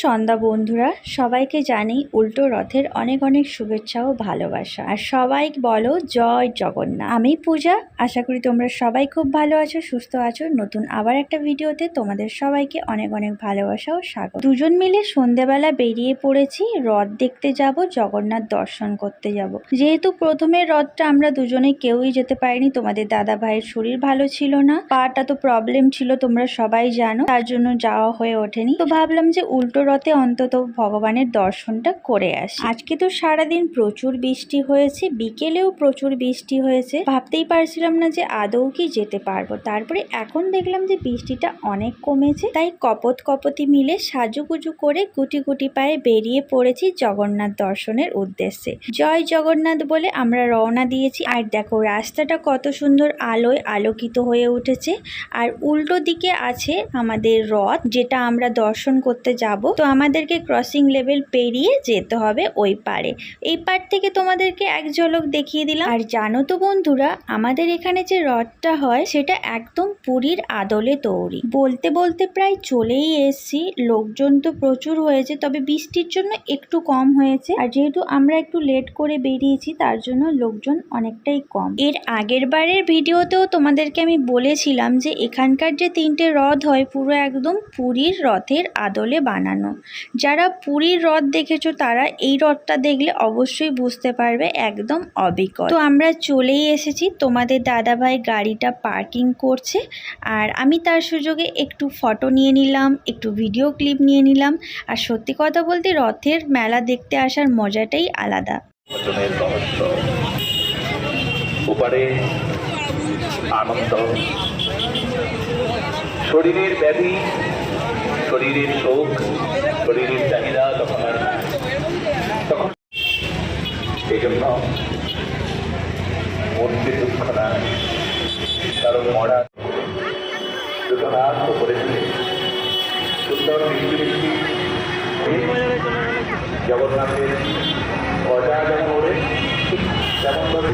সন্ধ্যা বন্ধুরা, সবাইকে জানি উল্টো রথের অনেক অনেক শুভেচ্ছা ও ভালোবাসা। আর সবাই বলো জয় জগন্নাথ। আমি পূজা, আশা করি তোমরা সবাই খুব ভালো আছো, সুস্থ আছো। নতুন আবার একটা ভিডিওতে তোমাদের সবাইকে অনেক অনেক ভালোবাসা ও স্বাগত। দুজন মিলে সন্ধেবেলা বেরিয়ে পড়েছি রথ দেখতে যাব, জগন্নাথ দর্শন করতে যাব। যেহেতু প্রথমের রথটা আমরা দুজনে কেউই যেতে পারিনি, তোমাদের দাদা ভাইয়ের শরীর ভালো ছিল না, পাটা তো প্রবলেম ছিল তোমরা সবাই জানো, তার জন্য যাওয়া হয়ে ওঠেনি। তো ভাবলাম যে উল্টো রথে অন্তত ভগবানের দর্শনটা করে আসি। আজকে তো সারাদিন প্রচুর বৃষ্টি হয়েছে, বিকেলেও প্রচুর বৃষ্টি হয়েছে, ভাবতেই পারছিলাম না যে আদৌ কি যেতে পারবো। তারপরে এখন দেখলাম যে বৃষ্টিটা অনেক কমেছে, তাই কপতি মিলে সাজুগুজু করে গুটি গুটি পায়ে বেরিয়ে পড়েছি জগন্নাথ দর্শনের উদ্দেশ্যে। জয় জগন্নাথ বলে আমরা রওনা দিয়েছি। আর দেখো রাস্তাটা কত সুন্দর আলোয় আলোকিত হয়ে উঠেছে। আর উল্টো দিকে আছে আমাদের রথ, যেটা আমরা দর্শন করতে যাব। তো আমাদেরকে ক্রসিং লেভেল পেরিয়ে যেতে হবে ওই পারে। এই পার থেকে তোমাদেরকে এক ঝলক দেখিয়ে দিলাম। আর জানো তো বন্ধুরা, আমাদের এখানে যে রথটা হয় সেটা একদম পুরীর আদলে তৈরি। বলতে বলতে প্রায় চলেই এসেছি। লোকজন তো প্রচুর হয়েছে, তবে বৃষ্টির জন্য একটু কম হয়েছে। আর যেহেতু আমরা একটু লেট করে বেরিয়েছি, তার জন্য লোকজন অনেকটাই কম। এর আগের বারের ভিডিওতেও তোমাদেরকে আমি বলেছিলাম যে এখানকার যে 3টে রথ হয় পুরো একদম পুরীর রথের আদলে বানানো। যারা পুরীর রথ দেখেছো তারা এই রথটা দেখলে অবশ্যই বুঝতে পারবে, একদম অবিকল। তো আমরা চলেই এসেছি, তোমাদের দাদাভাই গাড়িটা পার্কিং করছে, আর আমি তার সুযোগে একটু ফটো নিয়ে নিলাম, একটু ভিডিও ক্লিপ নিয়ে নিলাম। আর সত্যি কথা বলতে রথের মেলা দেখতে আসার মজাটাই আলাদা। আনন্দ, শরীরের ব্যাধি, শরীরের শোক, শরীরের চাহিদা তখন এই জন্য মনকে দুঃখ না, কারণ মরা দুটো হাত উপরে তুলে সুন্দর জগন্নাথের গজা যেমন ওড়ে তেমন ভাবে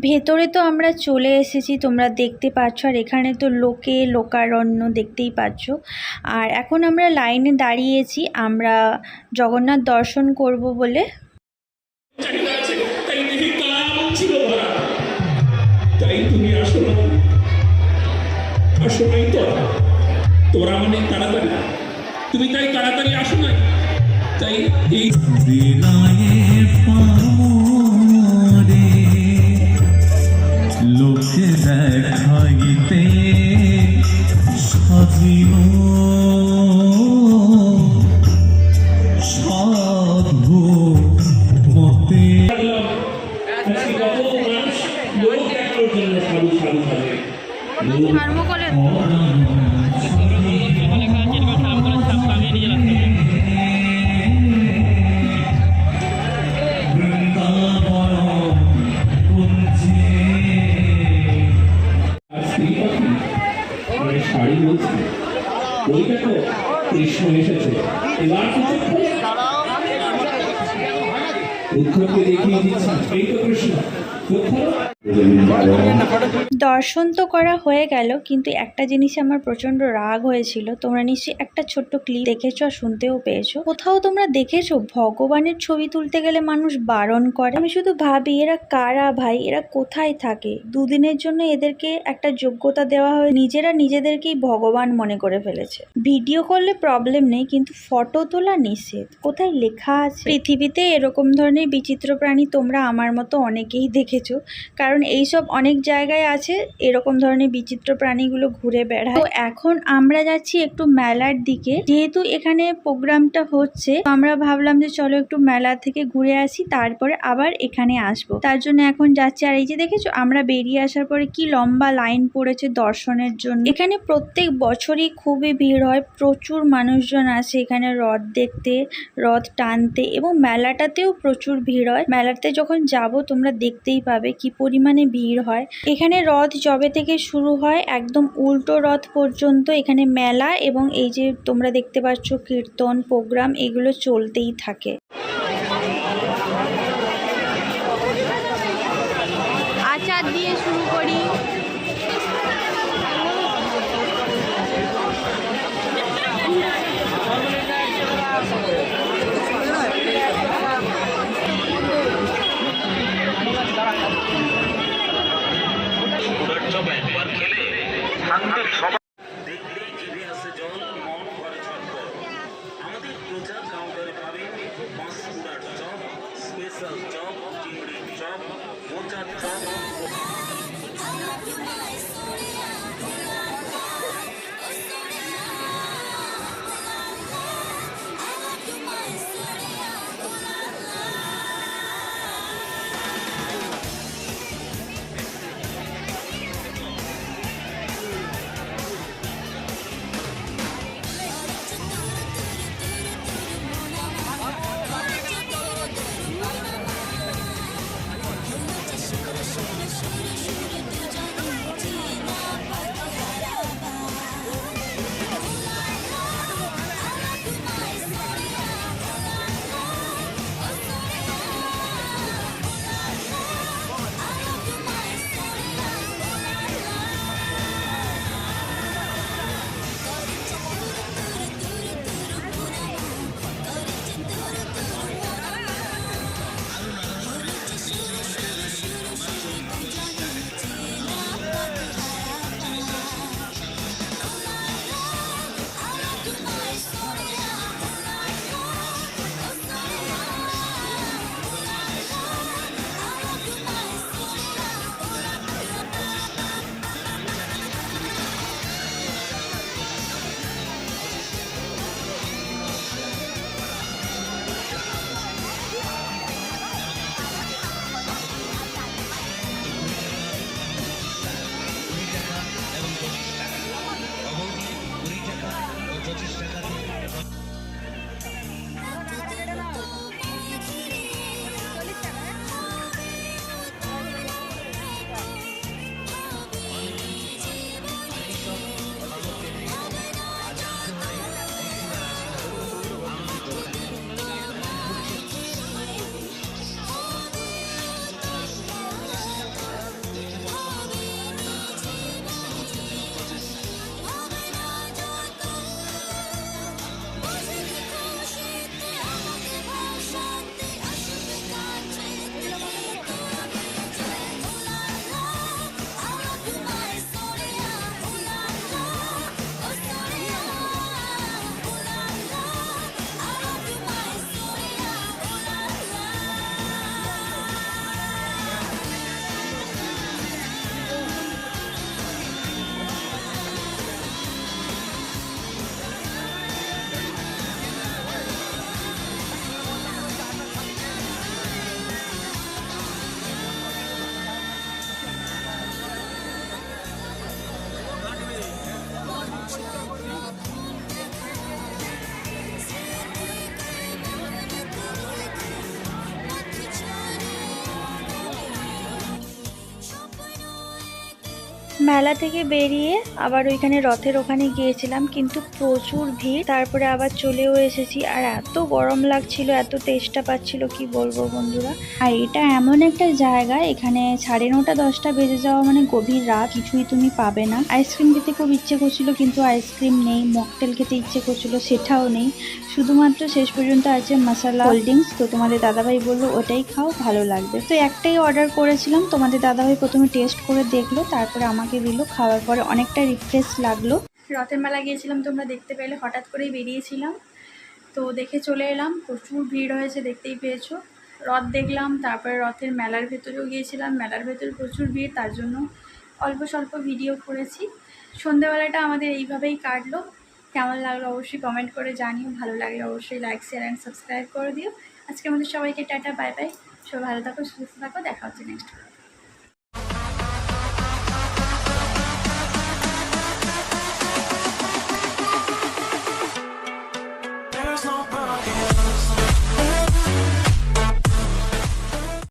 ভেতরে তো আমরা চলে এসেছি, তোমরা দেখতে পাচ্ছ। আর এখানে তো লোকারণ্য দেখতেই পাচ্ছ। আর এখন আমরা লাইনে দাঁড়িয়েছি, আমরা জগন্নাথ দর্শন করব বলে। তোরা মানে তাড়াতাড়ি, তুমি তাই তাড়াতাড়ি আসো না, তাই এই লোকে দেখাইতে সাজিল সাধু মতে শাড়ি বলছে ওই দেখো কৃষ্ণ এসেছে। এবার উৎসবকে দেখিয়ে দিচ্ছেন, এই তো কৃষ্ণ। দর্শন তো করা হয়ে গেল, কিন্তু একটা জিনিসে আমার প্রচন্ড রাগ হয়েছিল। তোমরা নিশ্চয়ই একটা ছোট্ট ক্লিপ দেখেছো আর শুনতেও পেয়েছো। কোথাও তোমরা দেখেছো ভগবানের ছবি তুলতে গেলে মানুষ বারণ করে? আমি শুধু ভাবি এরা কারা ভাই, এরা কোথায় থাকে? দুদিনের জন্য এদেরকে একটা যোগ্যতা দেওয়া হয়, নিজেরা নিজেদেরকেই ভগবান মনে করে ফেলেছে। ভিডিও করলে প্রবলেম নেই, কিন্তু ফটো তোলা নিষেধ। কোথায় লেখা আছে? পৃথিবীতে এরকম ধরনের বিচিত্র প্রাণী তোমরা আমার মতো অনেকেই দেখে দেখেছো, কারণ এইসব অনেক জায়গায় আছে এরকম ধরনের বিচিত্র প্রাণীগুলো ঘুরে বেড়ায়। তো এখন আমরা যাচ্ছি একটু মেলার দিকে, যেহেতু এখানে প্রোগ্রামটা হচ্ছে তো আমরা ভাবলাম যে চলো একটু মেলা থেকে ঘুরে আসি, তারপরে আবার এখানে আসবো। তার জন্য এখন যাচ্ছি। আর এই যে দেখেছো আমরা বেরিয়ে আসার পরে কি লম্বা লাইন পড়েছে দর্শনের জন্য। এখানে প্রত্যেক বছরই খুবই ভিড় হয়, প্রচুর মানুষজন আসে এখানে রথ দেখতে, রথ টানতে, এবং মেলাটাতেও প্রচুর ভিড় হয়। মেলাতে যখন যাব তোমরা দেখতেই পাবে কি পরিমাণে ভিড় হয়। এখানে রথ যবে থেকে শুরু হয় একদম উল্টো রথ পর্যন্ত এখানে মেলা, এবং এই যে তোমরা দেখতে পাচ্ছ কীর্তন প্রোগ্রাম এগুলো চলতেই থাকে। আচার দিয়ে শুরু করি। দেখলেই জিভে আসে জল, মন করে ছটফট। আমাদের প্রচার কাউন্টারে পাবেন পাঁশকুড়ার চপ, স্পেশাল চপ, চিংড়ির চপ, মোচার চপ। মেলা থেকে বেরিয়ে আবার ওইখানে রথের ওখানে গিয়েছিলাম, কিন্তু প্রচুর ভিড়। তারপরে আবার চলেও এসেছি, আর এত গরম লাগছিল, এত তেষ্টা পাচ্ছিল কি বলবো বন্ধুরা। আর এটা এমন একটা জায়গা, এখানে 9:30 10টা বেজে যাওয়া মানে গভীর রাত, কিছুই তুমি পাবে না। আইসক্রিম খেতে খুব ইচ্ছে করছিল কিন্তু আইসক্রিম নেই, মকটেল খেতে ইচ্ছে করছিল সেটাও নেই, শুধুমাত্র শেষ পর্যন্ত আছে মশলা কোল্ড ড্রিঙ্কস। তো তোমাদের দাদাভাই বললো ওটাই খাও, ভালো লাগবে। তো একটাই অর্ডার করেছিলাম, তোমাদের দাদাভাই প্রথমে টেস্ট করে দেখলো, তারপরে আমাকে দিল। খাওয়ার পরে অনেকটা রিফ্রেশ লাগলো। রথের মেলা গিয়েছিলাম, তোমরা দেখতে পেলে, হঠাৎ করেই বেরিয়েছিলাম, তো দেখে চলে এলাম। প্রচুর ভিড় হয়েছে, দেখতেই পেয়েছো। রথ দেখলাম, তারপরে রথের মেলার ভেতরেও গিয়েছিলাম, মেলার ভেতরে প্রচুর ভিড়, তার জন্য অল্প স্বল্প ভিডিও করেছি। সন্ধেবেলাটা আমাদের এইভাবেই কাটলো। কেমন লাগলো অবশ্যই কমেন্ট করে জানিও, ভালো লাগলে অবশ্যই লাইক শেয়ার অ্যান্ড সাবস্ক্রাইব করে দিও। আজকে আমাদের সবাইকে টাটা, বাই বাই, সবাই ভালো থাকো, সুস্থ থাকো, দেখা হচ্ছে নেক্সট।